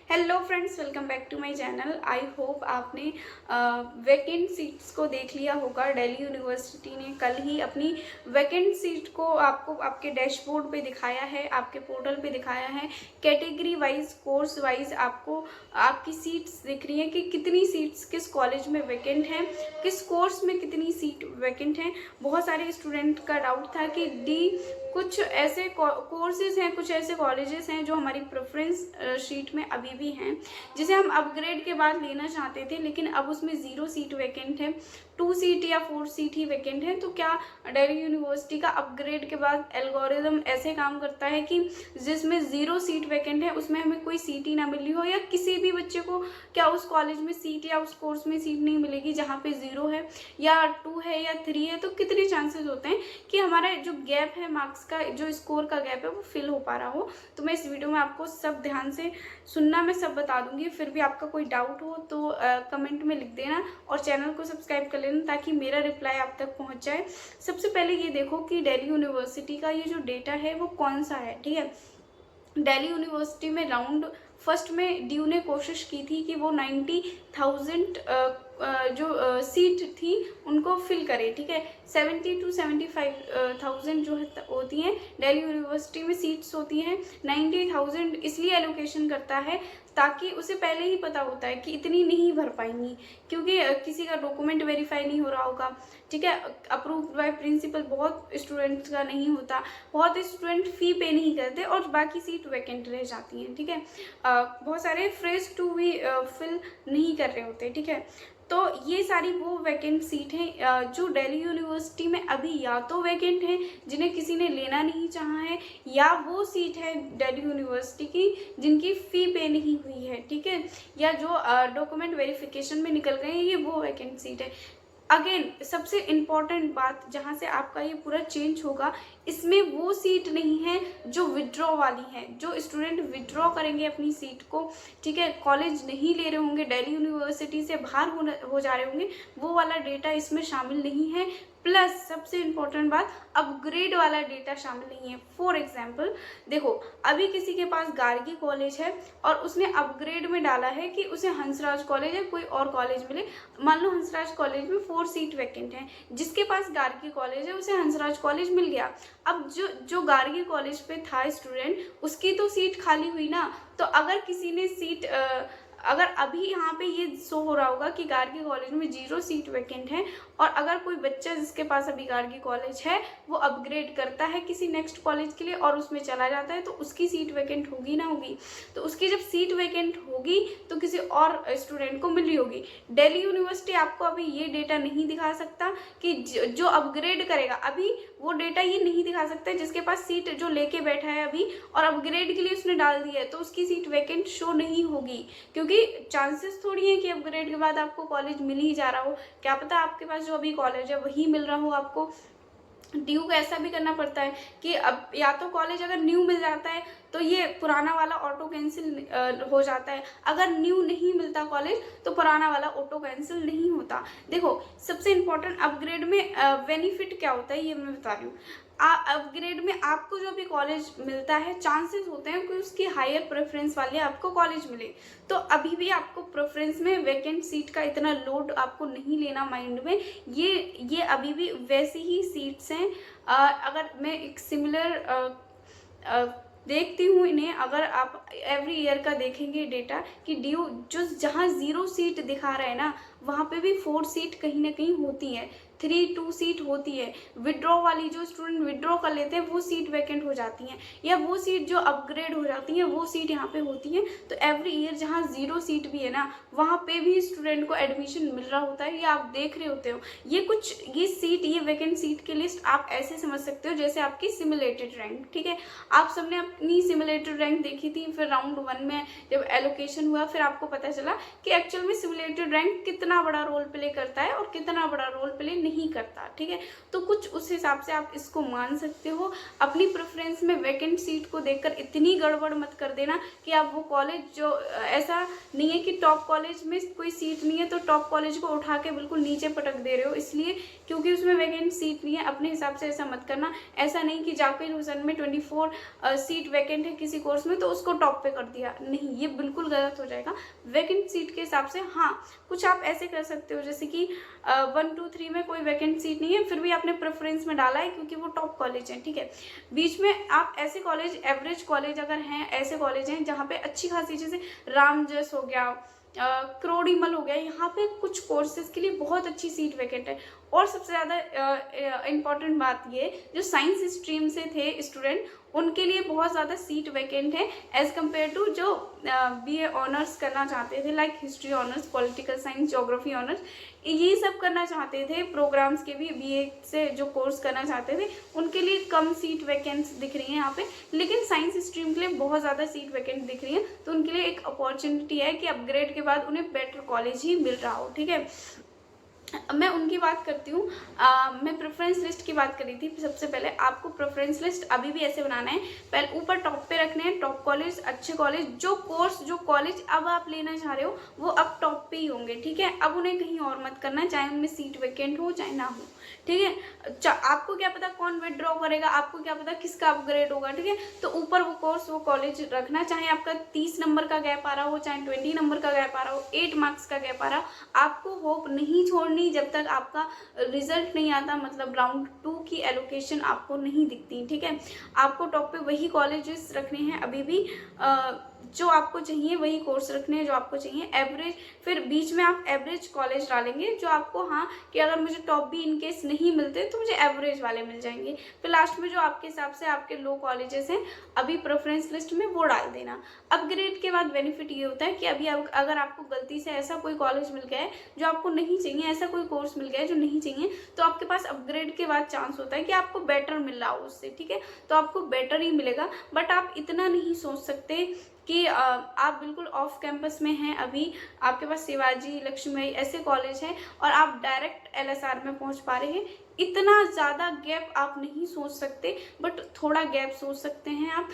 Hello friends, welcome back to my channel. I hope आपने vacant seats को देख लिया होगा। दिल्ली यूनिवर्सिटी ने कल ही अपनी वैकेंट सीट को आपको आपके डैशबोर्ड पे दिखाया है, आपके पोर्टल पे दिखाया है। कैटेगरी वाइज, कोर्स वाइज आपको आपकी सीट्स दिख रही हैं कि कितनी सीट्स किस कॉलेज में वैकेंट हैं, किस कोर्स में कितनी सीट वैकेंट हैं। बहुत सारे स्टूडेंट का डाउट था कि कुछ ऐसे कोर्सेज हैं, कुछ ऐसे कॉलेजेस हैं जो हमारी प्रेफरेंस शीट में अभी भी हैं, जिसे हम अपग्रेड के बाद लेना चाहते थे, लेकिन अब उसमें 0 सीट वैकेंट है, 2 सीट या 4 सीट ही वैकेंट है। तो क्या दिल्ली यूनिवर्सिटी का अपग्रेड के बाद एल्गोरिदम ऐसे काम करता है कि जिसमें 0 सीट वैकेंट है उसमें हमें कोई सीट ही ना मिली हो, या किसी भी बच्चे को क्या उस कॉलेज में सीट या उस कोर्स में सीट नहीं मिलेगी जहाँ पे 0 है या 2 है या 3 है। तो कितने चांसेस होते हैं कि हमारा जो गैप है, मार्क्स का जो स्कोर का गैप है, वो फिल हो पा रहा हो। तो मैं इस वीडियो में आपको सब ध्यान से सुनना, मैं सब बता दूंगी। फिर भी आपका कोई डाउट हो तो कमेंट में लिख देना और चैनल को सब्सक्राइब कर लेना ताकि मेरा रिप्लाई आप तक पहुंच जाए। सबसे पहले ये देखो कि दिल्ली यूनिवर्सिटी का ये जो डेटा है वो कौन सा है। ठीक है, दिल्ली यूनिवर्सिटी में राउंड फर्स्ट में ड्यू ने कोशिश की थी कि वो 90,000 जो सीट थी उनको फिल करे। ठीक है, 70 to 75,000 जो होती हैं दिल्ली यूनिवर्सिटी में सीट्स होती हैं। 90,000 इसलिए एलोकेशन करता है ताकि उसे पहले ही पता होता है कि इतनी नहीं भर पाएंगी, क्योंकि किसी का डॉक्यूमेंट वेरीफाई नहीं हो रहा होगा। ठीक है, अप्रूव्ड बाय प्रिंसिपल बहुत स्टूडेंट्स का नहीं होता, बहुत स्टूडेंट फ़ी पे नहीं करते और बाकी सीट वैकेंट रह जाती हैं। ठीक है, बहुत सारे फ्रेश टू भी फिल नहीं कर रहे होते। ठीक है, तो ये सारी वो वैकेंट सीट हैं जो दिल्ली यूनिवर्सिटी में अभी या तो वैकेंट है जिन्हें किसी ने लेना नहीं चाहा है, या वो सीट है दिल्ली यूनिवर्सिटी की जिनकी फ़ी पे नहीं हुई है। ठीक है, या जो डॉक्यूमेंट वेरिफिकेशन में निकल गए हैं, ये वो वैकेंट सीट है। अगेन सबसे इम्पॉर्टेंट बात जहाँ से आपका ये पूरा चेंज होगा, इसमें वो सीट नहीं है जो विड्रॉ वाली है, जो स्टूडेंट विड्रॉ करेंगे अपनी सीट को। ठीक है, कॉलेज नहीं ले रहे होंगे, दिल्ली यूनिवर्सिटी से बाहर हो जा रहे होंगे, वो वाला डेटा इसमें शामिल नहीं है। प्लस सबसे इम्पोर्टेंट बात, अपग्रेड वाला डेटा शामिल नहीं है। फॉर एग्जाम्पल देखो, अभी किसी के पास गार्गी कॉलेज है और उसने अपग्रेड में डाला है कि उसे हंसराज कॉलेज या कोई और कॉलेज मिले। मान लो हंसराज कॉलेज में 4 सीट वैकेंट है, जिसके पास गार्गी कॉलेज है उसे हंसराज कॉलेज मिल गया। अब जो गार्गी कॉलेज पे था स्टूडेंट, उसकी तो सीट खाली हुई ना। तो अगर किसी ने सीट अगर अभी यहाँ पे ये शो हो रहा होगा कि गार्गी कॉलेज में 0 सीट वैकेंट है, और अगर कोई बच्चा जिसके पास अभी गार्गी कॉलेज है वो अपग्रेड करता है किसी नेक्स्ट कॉलेज के लिए और उसमें चला जाता है, तो उसकी सीट वैकेंट होगी ना होगी। तो उसकी जब सीट वैकेंट होगी तो किसी और स्टूडेंट को मिली होगी। दिल्ली यूनिवर्सिटी आपको अभी ये डेटा नहीं दिखा सकता कि जो अपग्रेड करेगा, अभी वो डेटा ये नहीं दिखा सकता जिसके पास सीट जो लेके बैठा है अभी और अपग्रेड के लिए उसने डाल दिया है, तो उसकी सीट वैकेंट शो नहीं होगी, क्योंकि चांसेस थोड़ी है कि अपग्रेड के बाद आपको कॉलेज मिल ही जा रहा हो। क्या पता आपके पास जो अभी कॉलेज है वही मिल रहा हो आपको। ड्यू का ऐसा भी करना पड़ता है कि अब या तो कॉलेज अगर न्यू मिल जाता है तो ये पुराना वाला ऑटो कैंसिल हो जाता है, अगर न्यू नहीं मिलता कॉलेज तो पुराना वाला ऑटो कैंसिल नहीं होता। देखो सबसे इम्पोर्टेंट अपग्रेड में बेनिफिट क्या होता है ये मैं बता रही हूँ। अपग्रेड में आपको जो भी कॉलेज मिलता है, चांसेस होते हैं कि उसकी हायर प्रेफरेंस वाले आपको कॉलेज मिले। तो अभी भी आपको प्रेफरेंस में वैकेंट सीट का इतना लोड आपको नहीं लेना माइंड में, ये अभी भी वैसी ही सीट्स हैं। अगर मैं एक सिमिलर देखती हूँ इन्हें, अगर आप एवरी ईयर का देखेंगे डेटा कि ड्यू जो जहाँ 0 सीट दिखा रहा है ना, वहाँ पे भी 4 सीट कहीं ना कहीं होती है, 3-2 सीट होती है। विड्रॉ वाली जो स्टूडेंट विड्रॉ कर लेते हैं वो सीट वैकेंट हो जाती हैं, या वो सीट जो अपग्रेड हो जाती हैं वो सीट यहाँ पे होती हैं। तो एवरी ईयर जहाँ 0 सीट भी है ना, वहाँ पे भी स्टूडेंट को एडमिशन मिल रहा होता है, ये आप देख रहे होते हो। ये सीट, ये वैकेंट सीट की लिस्ट आप ऐसे समझ सकते हो जैसे आपकी सिमुलेटेड रैंक। ठीक है, आप सबने अपनी सिमुलेटेड रैंक देखी थी, फिर राउंड 1 में जब एलोकेशन हुआ फिर आपको पता चला कि एक्चुअल में सिमुलेटेड रैंक कितना बड़ा रोल प्ले करता है और कितना बड़ा रोल प्ले नहीं करता, ठीक है। तो कुछ उस हिसाब से आप इसको मान सकते हो। अपनी प्रेफरेंस में वैकेंट सीट को देखकर इतनी गड़बड़ मत कर देना कि आप वो कॉलेज जो ऐसा नहीं है कि टॉप कॉलेज में कोई सीट नहीं है तो टॉप कॉलेज को उठा के बिल्कुल नीचे पटक दे रहे हो इसलिए क्योंकि उसमें वैकेंट सीट नहीं है। अपने हिसाब से ऐसा मत करना। ऐसा नहीं कि जाकिर हुसैन में 24 सीट वैकेंट है किसी कोर्स में तो उसको टॉप पे कर दिया, नहीं, ये बिल्कुल गलत हो जाएगा। वैकेंट सीट के हिसाब से हाँ कुछ आप ऐसे कर सकते हो जैसे कि 1 2 3 में कोई वैकेंट सीट नहीं है फिर भी आपने प्रेफरेंस में डाला है क्योंकि वो टॉप कॉलेज है, ठीक है। बीच में आप ऐसे कॉलेज, एवरेज कॉलेज अगर हैं, ऐसे कॉलेज हैं जहाँ पे अच्छी खासी जैसे रामजस हो गया, क्रोडीमल हो गया, यहाँ पे कुछ कोर्सेज के लिए बहुत अच्छी सीट वैकेंट है। और सबसे ज़्यादा इम्पॉर्टेंट बात ये, जो साइंस स्ट्रीम से थे स्टूडेंट उनके लिए बहुत ज़्यादा सीट वैकेंट है एज़ कम्पेयर टू जो बीए ऑनर्स करना चाहते थे, like history honours, political science, geography honours, ये सब करना चाहते थे। प्रोग्राम्स के भी बीए से जो कोर्स करना चाहते थे उनके लिए कम सीट वैकेंट्स दिख रही हैं यहाँ पे, लेकिन साइंस स्ट्रीम के लिए बहुत ज़्यादा सीट वैकेंट दिख रही है। तो उनके लिए एक अपॉर्चुनिटी है कि अपग्रेड के बाद उन्हें बेटर कॉलेज ही मिल रहा हो, ठीक है। मैं उनकी बात करती हूँ। मैं प्रेफरेंस लिस्ट की बात कर रही थी। सबसे पहले आपको प्रेफरेंस लिस्ट अभी भी ऐसे बनाना है, पहले ऊपर टॉप पे रखने हैं टॉप कॉलेज, अच्छे कॉलेज, जो कोर्स जो कॉलेज अब आप लेना चाह रहे हो वो अब टॉप पे ही होंगे, ठीक है। अब उन्हें कहीं और मत करना, चाहे उनमें सीट वैकेंट हो चाहे ना हो, ठीक है। आपको क्या पता कौन विड्रॉ करेगा, आपको क्या पता किसका अपग्रेड होगा, ठीक है। तो ऊपर वो कोर्स वो कॉलेज रखना, चाहे आपका 30 नंबर का गैप आ रहा हो, चाहे 20 नंबर का गैप आ रहा हो, 8 मार्क्स का गैप आ रहा हो, आपको होप नहीं छोड़नी जब तक आपका रिजल्ट नहीं आता, मतलब राउंड 2 की एलोकेशन आपको नहीं दिखती, ठीक है। आपको टॉप पे वही कॉलेजेस रखने हैं अभी भी, जो आपको चाहिए वही कोर्स रखने हैं जो आपको चाहिए। एवरेज, फिर बीच में आप एवरेज कॉलेज डालेंगे जो आपको, हाँ कि अगर मुझे टॉप भी इनकेस नहीं मिलते तो मुझे एवरेज वाले मिल जाएंगे। फिर लास्ट में जो आपके हिसाब से आपके लो कॉलेजेस हैं अभी प्रेफरेंस लिस्ट में वो डाल देना। अपग्रेड के बाद बेनिफिट ये होता है कि अभी अगर आपको गलती से ऐसा कोई कॉलेज मिल गया है जो आपको नहीं चाहिए, ऐसा कोई कोर्स मिल गया है जो नहीं चाहिए, तो आपके पास अपग्रेड के बाद चांस होता है कि आपको बेटर मिल रहा हो उससे, ठीक है। तो आपको बेटर ही मिलेगा, बट आप इतना नहीं सोच सकते कि आप बिल्कुल ऑफ कैंपस में हैं, अभी आपके पास शिवाजी, लक्ष्मीबाई ऐसे कॉलेज हैं और आप डायरेक्ट एलएसआर में पहुंच पा रहे हैं। इतना ज़्यादा गैप आप नहीं सोच सकते, बट थोड़ा गैप सोच सकते हैं आप।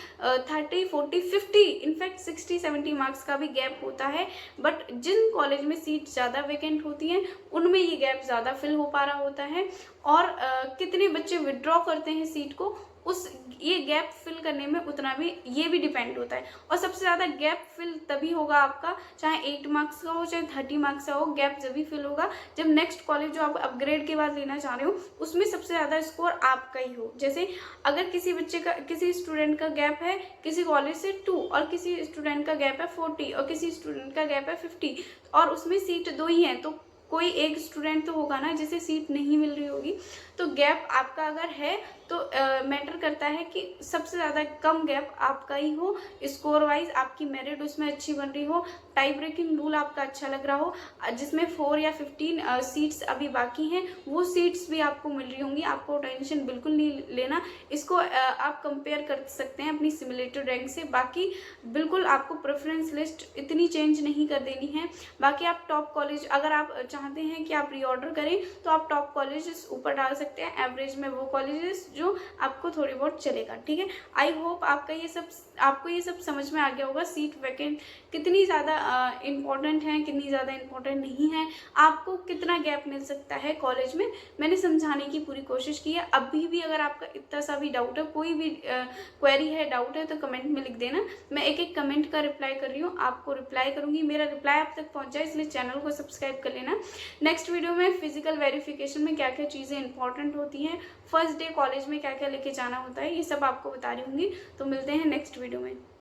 30 40 50 इनफैक्ट 60 70 मार्क्स का भी गैप होता है, बट जिन कॉलेज में सीट ज़्यादा वैकेंट होती हैं उनमें ये गैप ज़्यादा फिल हो पा रहा होता है। और कितने बच्चे विड्रॉ करते हैं सीट को, उस ये गैप फिल करने में उतना भी ये भी डिपेंड होता है। और सबसे ज़्यादा गैप फिल तभी होगा आपका, चाहे 8 मार्क्स का हो चाहे 30 मार्क्स का हो, गैप जब भी फिल होगा जब नेक्स्ट कॉलेज जो आप अपग्रेड के बाद लेना चाह रहे हो उसमें सबसे ज़्यादा स्कोर आपका ही हो। जैसे अगर किसी बच्चे का, किसी स्टूडेंट का गैप है किसी कॉलेज से 2 और किसी स्टूडेंट का गैप है 40 और किसी स्टूडेंट का गैप है 50 और उसमें सीट 2 ही हैं, तो कोई एक स्टूडेंट तो होगा ना जिसे सीट नहीं मिल रही होगी। तो गैप आपका अगर है तो मैटर करता है कि सबसे ज़्यादा कम गैप आपका ही हो, स्कोर वाइज आपकी मेरिट उसमें अच्छी बन रही हो, टाई ब्रेकिंग रूल आपका अच्छा लग रहा हो, जिसमें 4 या 15 सीट्स अभी बाकी हैं वो सीट्स भी आपको मिल रही होंगी। आपको टेंशन बिल्कुल नहीं लेना, इसको आप कंपेयर कर सकते हैं अपनी सिमुलेटेड रैंक से। बाकी बिल्कुल आपको प्रेफरेंस लिस्ट इतनी चेंज नहीं कर देनी है। बाकी आप टॉप कॉलेज अगर आप चाहते हैं कि आप री ऑर्डर करें तो आप टॉप कॉलेजेस ऊपर डाल सकते हैं, एवरेज में वो कॉलेजेस जो आपको थोड़ी बहुत चलेगा, ठीक है। आई होप आपको ये सब समझ में आ गया होगा। सीट वैकेंट कितनी ज़्यादा इम्पॉर्टेंट है, कितनी ज़्यादा इम्पॉर्टेंट नहीं है, आपको कितना गैप मिल सकता है कॉलेज में, मैंने समझाने की पूरी कोशिश की है। अभी भी अगर आपका इतना सा भी डाउट है, कोई भी क्वेरी है, डाउट है तो कमेंट में लिख देना। मैं एक एक कमेंट का रिप्लाई कर रही हूँ, आपको रिप्लाई करूँगी, मेरा रिप्लाई आप तक पहुँच जाए इसलिए चैनल को सब्सक्राइब कर लेना। नेक्स्ट वीडियो में फिजिकल वेरिफिकेशन में क्या क्या चीज़ें इंपॉर्टेंट होती हैं, फर्स्ट डे कॉलेज में क्या क्या लेके जाना होता है, ये सब आपको बता रही हूँगी। तो मिलते हैं नेक्स्ट वीडियो में।